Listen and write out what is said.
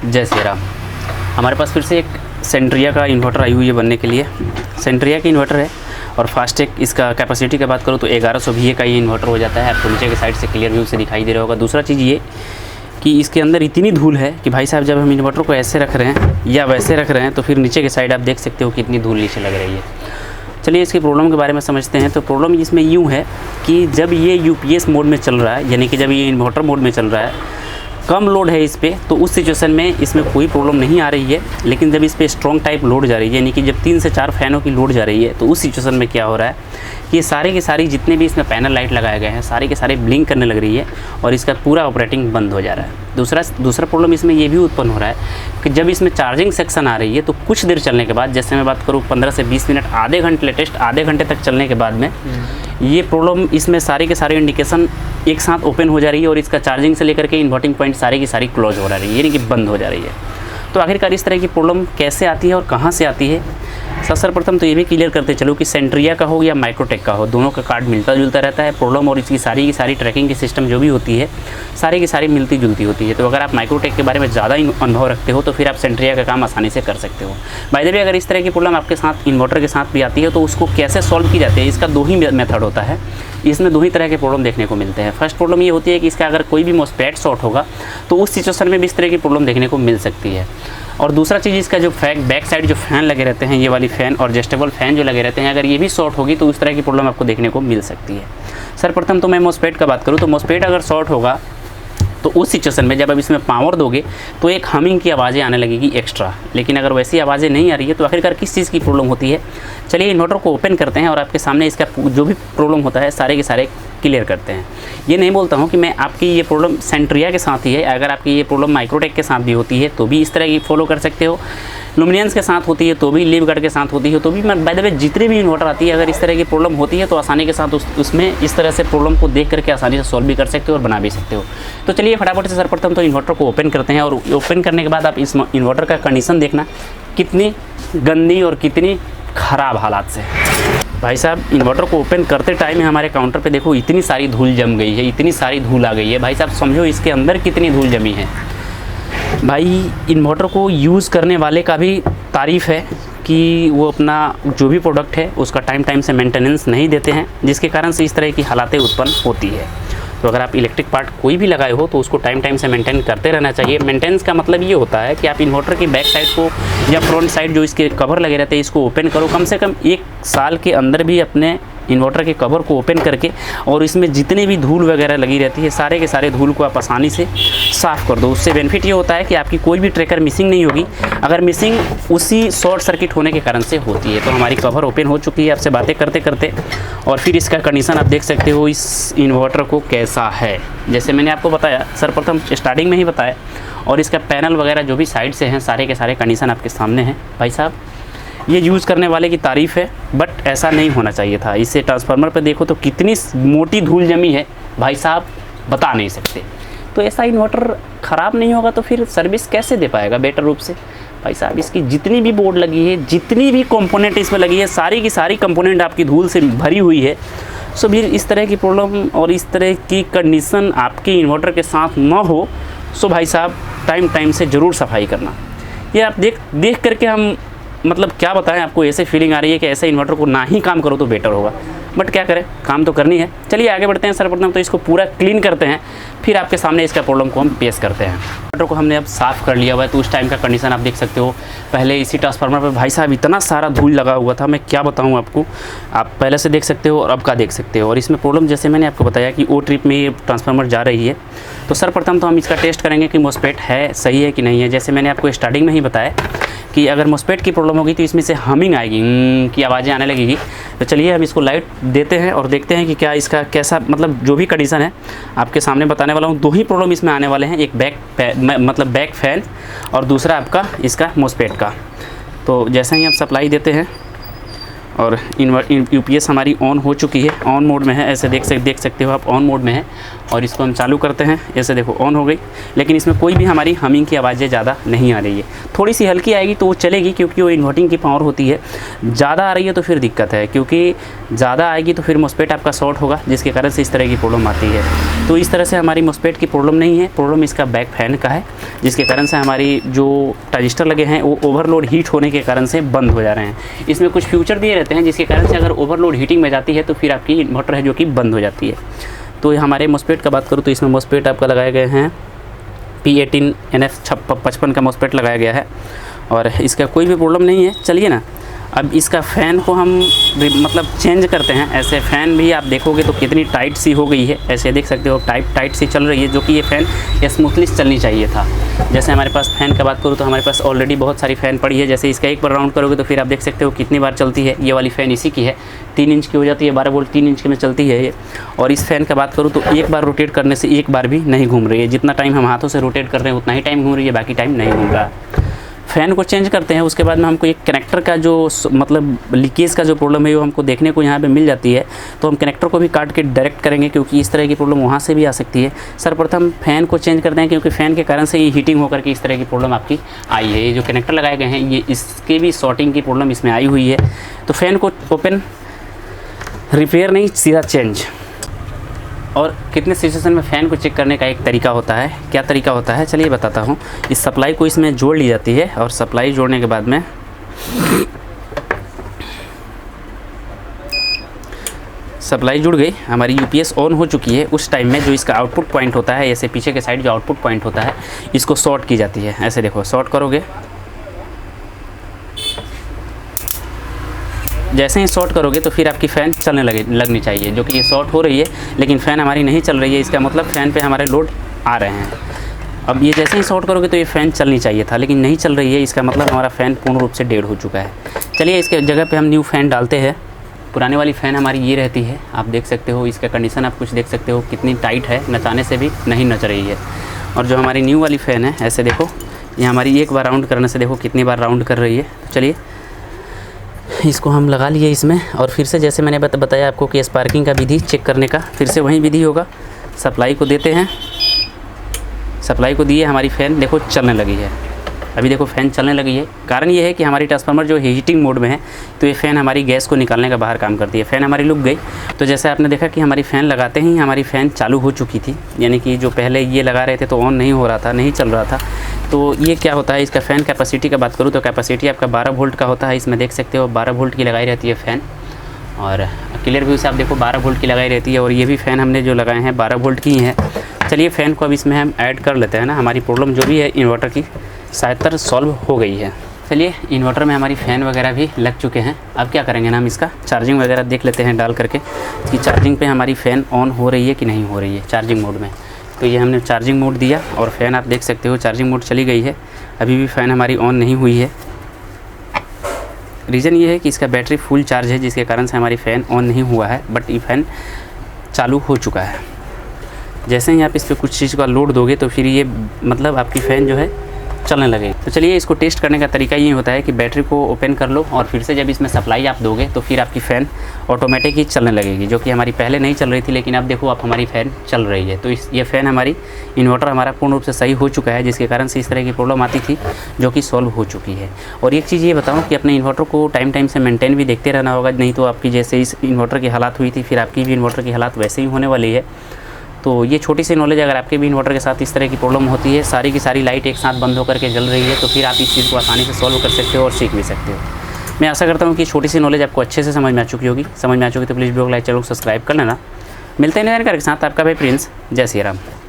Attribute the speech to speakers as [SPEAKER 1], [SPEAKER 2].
[SPEAKER 1] जय श्री राम। हमारे पास फिर से एक सेंट्रिया का इन्वर्टर आई हुई है बनने के लिए। सेंट्रिया की इन्वर्टर है और फास्टेक इसका कैपेसिटी की बात करूँ तो 1100 VA का ये इन्वर्टर हो जाता है। आपको नीचे के साइड से क्लियर व्यू से दिखाई दे रहा होगा। दूसरा चीज़ ये कि इसके अंदर इतनी धूल है कि भाई साहब जब हम इन्वर्टर को ऐसे रख रहे हैं या वैसे रख रहे हैं तो फिर नीचे के साइड आप देख सकते हो कितनी धूल नीचे लग रही है। चलिए इसकी प्रॉब्लम के बारे में समझते हैं। तो प्रॉब्लम इसमें यूँ है कि जब ये UPS मोड में चल रहा है, यानी कि जब ये इन्वर्टर मोड में चल रहा है, कम लोड है इस पर, तो उस सिचुएशन में इसमें कोई प्रॉब्लम नहीं आ रही है। लेकिन जब इस पर स्ट्रॉन्ग टाइप लोड जा रही है, यानी कि जब 3 से 4 फैनों की लोड जा रही है, तो उस सिचुएशन में क्या हो रहा है कि ये सारे के सारी जितने भी इसमें पैनल लाइट लगाए गए हैं सारे के सारे ब्लिंक करने लग रही है और इसका पूरा ऑपरेटिंग बंद हो जा रहा है। दूसरा प्रॉब्लम इसमें ये भी उत्पन्न हो रहा है कि जब इसमें चार्जिंग सेक्शन आ रही है तो कुछ देर चलने के बाद, जैसे मैं बात करूँ 15 से 20 मिनट, आधे घंटे, लेटेस्ट आधे घंटे तक चलने के बाद में ये प्रॉब्लम, इसमें सारे के सारे इंडिकेशन एक साथ ओपन हो जा रही है और इसका चार्जिंग से लेकर के इन्वर्टिंग पॉइंट सारी की सारी क्लोज हो रही है, यानी कि बंद हो जा रही है। तो आखिरकार इस तरह की प्रॉब्लम कैसे आती है और कहाँ से आती है? सर्वप्रथम तो ये भी क्लियर करते चलो कि सेंट्रिया का हो या माइक्रोटेक का हो, दोनों का कार्ड मिलता जुलता रहता है। प्रॉब्लम और इसकी सारी की सारी ट्रैकिंग की सिस्टम जो भी होती है सारी की सारी मिलती जुलती होती है। तो अगर आप माइक्रोटेक के बारे में ज़्यादा अनुभव रखते हो तो फिर आप सेंट्रिया का काम आसानी से कर सकते हो। बाय द वे, अगर इस तरह की प्रॉब्लम आपके साथ इन्वर्टर के साथ भी आती है तो उसको कैसे सॉल्व की जाती है, इसका 2 ही मेथड होता है। इसमें 2 ही तरह के प्रॉब्लम देखने को मिलते हैं। फर्स्ट प्रॉब्लम ये होती है कि इसका अगर कोई भी मोस्फेट शॉर्ट होगा तो उस सिचुएशन में भी इस तरह की प्रॉब्लम देखने को मिल सकती है। और दूसरा चीज़, इसका जो बैक साइड जो फ़ैन लगे रहते हैं, ये वाली फ़ैन और एडजस्टेबल फ़ैन जो लगे रहते हैं, अगर ये भी शॉर्ट होगी तो उस तरह की प्रॉब्लम आपको देखने को मिल सकती है। सर्वप्रथम तो मैं मोस्फेट का बात करूँ तो मोस्फेट अगर शॉर्ट होगा तो उस सिचुएशन में जब आप इसमें पावर दोगे तो एक हमिंग की आवाज़ें आने लगेगी एक्स्ट्रा। लेकिन अगर वैसी आवाज़ें नहीं आ रही है तो आखिरकार किस चीज़ की प्रॉब्लम होती है? चलिए इन्वर्टर को ओपन करते हैं और आपके सामने इसका जो भी प्रॉब्लम होता है सारे के सारे क्लियर करते हैं। ये नहीं बोलता हूँ कि मैं आपकी ये प्रॉब्लम सेंट्रिया के साथ ही है, अगर आपकी ये प्रॉब्लम माइक्रोटेक के साथ भी होती है तो भी इस तरह की फॉलो कर सकते हो, लुमिनियंस के साथ होती है तो भी, लीवगार्ड के साथ होती है तो भी। मैं बाय द वे जितने भी इन्वर्टर आती है अगर इस तरह की प्रॉब्लम होती है तो आसानी के साथ उसमें इस तरह से प्रॉब्लम को देख करके आसानी से सॉल्व भी कर सकते हो और बना भी सकते हो। तो चलिए फटाफट से सर्वप्रथम तो इन्वर्टर को ओपन करते हैं और ओपन करने के बाद आप इस इन्वर्टर का कंडीशन देखना कितनी गंदी और कितनी ख़राब हालात से। भाई साहब इन्वर्टर को ओपन करते टाइम हमारे काउंटर पे देखो इतनी सारी धूल जम गई है, इतनी सारी धूल आ गई है। भाई साहब समझो इसके अंदर कितनी धूल जमी है। भाई इन्वर्टर को यूज़ करने वाले का भी तारीफ़ है कि वो अपना जो भी प्रोडक्ट है उसका टाइम से मेंटेनेंस नहीं देते हैं, जिसके कारण से इस तरह की हालातें उत्पन्न होती है। तो अगर आप इलेक्ट्रिक पार्ट कोई भी लगाए हो तो उसको टाइम से मेंटेन करते रहना चाहिए। मेंटेनेंस का मतलब ये होता है कि आप इन्वर्टर की बैक साइड को या फ्रंट साइड जो इसके कवर लगे रहते हैं इसको ओपन करो, कम से कम 1 साल के अंदर भी अपने इन्वर्टर के कवर को ओपन करके, और इसमें जितनी भी धूल वगैरह लगी रहती है सारे के सारे धूल को आप आसानी से साफ़ कर दो। उससे बेनिफिट ये होता है कि आपकी कोई भी ट्रैकर मिसिंग नहीं होगी, अगर मिसिंग उसी शॉर्ट सर्किट होने के कारण से होती है। तो हमारी कवर ओपन हो चुकी है आपसे बातें करते करते, और फिर इसका कंडीशन आप देख सकते हो इस इन्वर्टर को कैसा है। जैसे मैंने आपको बताया सर्वप्रथम स्टार्टिंग में ही बताया, और इसका पैनल वगैरह जो भी साइड से हैं सारे के सारे कंडीशन आपके सामने हैं। भाई साहब ये यूज़ करने वाले की तारीफ़ है, बट ऐसा नहीं होना चाहिए था। इससे ट्रांसफार्मर पर देखो तो कितनी मोटी धूल जमी है, भाई साहब बता नहीं सकते। तो ऐसा इन्वर्टर ख़राब नहीं होगा तो फिर सर्विस कैसे दे पाएगा बेटर रूप से? भाई साहब इसकी जितनी भी बोर्ड लगी है, जितनी भी कंपोनेंट इसमें लगी है, सारी की सारी कंपोनेंट आपकी धूल से भरी हुई है। सो फिर इस तरह की प्रॉब्लम और इस तरह की कंडीशन आपके इन्वर्टर के साथ ना हो, सो भाई साहब टाइम से ज़रूर सफाई करना। ये आप देख करके हम मतलब क्या बताएं आपको, ऐसे फीलिंग आ रही है कि ऐसे इन्वर्टर को ना ही काम करो तो बेटर होगा, बट क्या करें, काम तो करनी है। चलिए आगे बढ़ते हैं। सर्वप्रथम तो इसको पूरा क्लीन करते हैं, फिर आपके सामने इसका प्रॉब्लम को हम पेश करते हैं। इन्वर्टर को हमने अब साफ़ कर लिया हुआ है, तो उस टाइम का कंडीशन आप देख सकते हो। पहले इसी ट्रांसफार्मर पर भाई साहब इतना सारा धूल लगा हुआ था, मैं क्या बताऊँ आपको, आप पहले से देख सकते हो और अब का देख सकते हो। और इसमें प्रॉब्लम जैसे मैंने आपको बताया कि ओ ट्रिप में ये ट्रांसफार्मर जा रही है, तो सर्वप्रथम तो हम इसका टेस्ट करेंगे कि मोस्फेट है सही है कि नहीं है। जैसे मैंने आपको स्टार्टिंग में ही बताया कि अगर मोस्फेट की प्रॉब्लम होगी तो इसमें से हमिंग आएगी, की आवाज़ें आने लगेगी। तो चलिए हम इसको लाइट देते हैं और देखते हैं कि क्या इसका कैसा, मतलब जो भी कंडीशन है आपके सामने बताने वाला हूँ। 2 ही प्रॉब्लम इसमें आने वाले हैं, एक बैक फैन और दूसरा आपका इसका मोस्फेट का। तो जैसा ही आप सप्लाई देते हैं और UPS हमारी ऑन हो चुकी है, ऑन मोड में है, ऐसे देख सकते हो आप ऑन मोड में है। और इसको हम चालू करते हैं, ऐसे देखो ऑन हो गई, लेकिन इसमें कोई भी हमारी हमिंग की आवाज़ें ज़्यादा नहीं आ रही है। थोड़ी सी हल्की आएगी तो वो चलेगी, क्योंकि वो इन्वर्टिंग की पावर होती है। ज़्यादा आ रही है तो फिर दिक्कत है, क्योंकि ज़्यादा आएगी तो फिर मॉस्फेट आपका शॉर्ट होगा, जिसके कारण से इस तरह की प्रॉब्लम आती है। तो इस तरह से हमारी मॉस्फेट की प्रॉब्लम नहीं है, प्रॉब्लम इसका बैक फैन का है, जिसके कारण से हमारी जो ट्रांजिस्टर लगे हैं वो ओवरलोड हीट होने के कारण से बंद हो जा रहे हैं। इसमें कुछ फ्यूचर दिए रहते हैं, जिसके कारण से अगर ओवरलोड हीटिंग में जाती है तो फिर आपकी इन्वर्टर है जो कि बंद हो जाती है। तो हमारे मॉस्फेट का बात करूँ तो इसमें मॉस्फेट आपका लगाए गए हैं P18NF55 का मॉस्फेट लगाया गया है, और इसका कोई भी प्रॉब्लम नहीं है। चलिए ना, अब इसका फ़ैन को हम मतलब चेंज करते हैं। ऐसे फ़ैन भी आप देखोगे तो कितनी टाइट सी हो गई है, ऐसे देख सकते हो टाइट सी चल रही है, जो कि ये फ़ैन स्मूथली चलनी चाहिए था। जैसे हमारे पास फ़ैन का बात करूँ तो हमारे पास ऑलरेडी बहुत सारी फ़ैन पड़ी है। जैसे इसका एक बार राउंड करोगे तो फिर आप देख सकते हो कितनी बार चलती है। ये वाली फ़ैन इसी की है, 3 इंच की हो जाती है, 12 वोल्ट 3 इंच की में चलती है ये। और इस फ़ैन का बात करूँ तो एक बार रोटेट करने से एक बार भी नहीं घूम रही है। जितना टाइम हम हाथों से रोटेट कर रहे हैं उतना ही टाइम घूम रही है, बाकी टाइम नहीं घूम रहा है। फ़ैन को चेंज करते हैं, उसके बाद में हमको एक कनेक्टर का जो मतलब लीकेज का जो प्रॉब्लम है वो हमको देखने को यहाँ पे मिल जाती है। तो हम कनेक्टर को भी काट के डायरेक्ट करेंगे, क्योंकि इस तरह की प्रॉब्लम वहाँ से भी आ सकती है। सर्वप्रथम फ़ैन को चेंज करते हैं, क्योंकि फ़ैन के कारण से ये हीटिंग होकर के इस तरह की प्रॉब्लम आपकी आई है। ये जो कनेक्टर लगाए गए हैं ये इसके भी शॉर्टिंग की प्रॉब्लम इसमें आई हुई है। तो फ़ैन को ओपन, रिपेयर नहीं, सीधा चेंज। और कितने सिचुएशन में फ़ैन को चेक करने का एक तरीका होता है। क्या तरीका होता है चलिए बताता हूँ। इस सप्लाई को इसमें जोड़ ली जाती है, और सप्लाई जोड़ने के बाद में सप्लाई जुड़ गई, हमारी यूपीएस ऑन हो चुकी है। उस टाइम में जो इसका आउटपुट पॉइंट होता है, ऐसे पीछे के साइड जो आउटपुट पॉइंट होता है, इसको शॉर्ट की जाती है। ऐसे देखो, शॉर्ट करोगे, जैसे ही शॉर्ट करोगे तो फिर आपकी फ़ैन चलने लगनी चाहिए, जो कि ये शॉर्ट हो रही है लेकिन फ़ैन हमारी नहीं चल रही है। इसका मतलब फ़ैन पे हमारे लोड आ रहे हैं। अब ये जैसे ही शॉर्ट करोगे तो ये फ़ैन चलनी चाहिए था, लेकिन नहीं चल रही है। इसका मतलब हमारा फ़ैन पूर्ण रूप से डेड हो चुका है। चलिए इसके जगह पे हम न्यू फ़ैन डालते हैं। पुराने वाली फ़ैन हमारी ये रहती है, आप देख सकते हो। इसका कंडीशन आप कुछ देख सकते हो कितनी टाइट है, नचाने से भी नहीं नच रही है। और जो हमारी न्यू वाली फ़ैन है, ऐसे देखो, ये हमारी एक बार राउंड करने से देखो कितनी बार राउंड कर रही है। तो चलिए इसको हम लगा लिए इसमें, और फिर से जैसे मैंने बताया आपको कि स्पार्किंग का विधि चेक करने का फिर से वही विधि होगा। सप्लाई को देते हैं, सप्लाई को दिए, हमारी फ़ैन देखो चलने लगी है। अभी देखो फ़ैन चलने लगी है। कारण ये है कि हमारी ट्रांसफार्मर जो हीटिंग मोड में है, तो ये फ़ैन हमारी गैस को निकालने का बाहर काम करती है। फ़ैन हमारी लुक गई। तो जैसे आपने देखा कि हमारी फ़ैन लगाते ही हमारी फ़ैन चालू हो चुकी थी, यानी कि जो पहले ये लगा रहे थे तो ऑन नहीं हो रहा था, नहीं चल रहा था। तो ये क्या होता है, इसका फ़ैन कैपेसिटी का बात करूँ तो कैपेसिटी आपका 12 वोल्ट का होता है। इसमें देख सकते हो 12 वोल्ट की लगाई रहती है फ़ैन, और क्लियर व्यू से आप देखो 12 वोल्ट की लगाई रहती है। और ये भी फ़ैन हमने जो लगाए हैं 12 वोल्ट की ही हैं। चलिए फ़ैन को अब इसमें हम ऐड कर लेते हैं ना। हमारी प्रॉब्लम जो भी है इन्वर्टर की शायद सॉल्व हो गई है। चलिए इन्वर्टर में हमारी फ़ैन वगैरह भी लग चुके हैं। अब क्या करेंगे ना, हम इसका चार्जिंग वगैरह देख लेते हैं डाल करके कि चार्जिंग पे हमारी फ़ैन ऑन हो रही है कि नहीं हो रही है चार्जिंग मोड में। तो ये हमने चार्जिंग मोड दिया और फ़ैन आप देख सकते हो चार्जिंग मोड चली गई है। अभी भी फ़ैन हमारी ऑन नहीं हुई है। रीज़न ये है कि इसका बैटरी फुल चार्ज है, जिसके कारण से हमारी फ़ैन ऑन नहीं हुआ है, बट ये फ़ैन चालू हो चुका है। जैसे ही आप इस पर कुछ चीज़ का लोड दोगे तो फिर ये मतलब आपकी फ़ैन जो है चलने लगेगी। तो चलिए इसको टेस्ट करने का तरीका ये होता है कि बैटरी को ओपन कर लो और फिर से जब इसमें सप्लाई आप दोगे तो फिर आपकी फ़ैन ऑटोमेटिक ही चलने लगेगी, जो कि हमारी पहले नहीं चल रही थी। लेकिन अब देखो आप हमारी फ़ैन चल रही है। तो ये फ़ैन हमारी इन्वर्टर हमारा पूर्ण रूप से सही हो चुका है, जिसके कारण से इस तरह की प्रॉब्लम आती थी जो कि सॉल्व हो चुकी है। और एक चीज़ ये बताऊँ कि अपने इन्वर्टर को टाइम से मेंटेन भी देखते रहना होगा, नहीं तो आपकी जैसे इस इन्वर्टर की हालात हुई थी फिर आपकी भी इन्वर्टर की हालात वैसे ही होने वाली है। तो ये छोटी सी नॉलेज, अगर आपके भी इन्वर्टर के साथ इस तरह की प्रॉब्लम होती है, सारी की सारी लाइट एक साथ बंद होकर के जल रही है, तो फिर आप इस चीज़ को आसानी से सॉल्व कर सकते हो और सीख भी सकते हो। मैं आशा करता हूँ कि छोटी सी नॉलेज आपको अच्छे से समझ में आ चुकी होगी। समझ में आ चुकी तो प्लीज़ वीडियो को लाइक, चैनल को सब्सक्राइब कर लेना। मिलते हैं नए जानकारी के साथ। आपका भाई प्रिंस। जय श्री राम।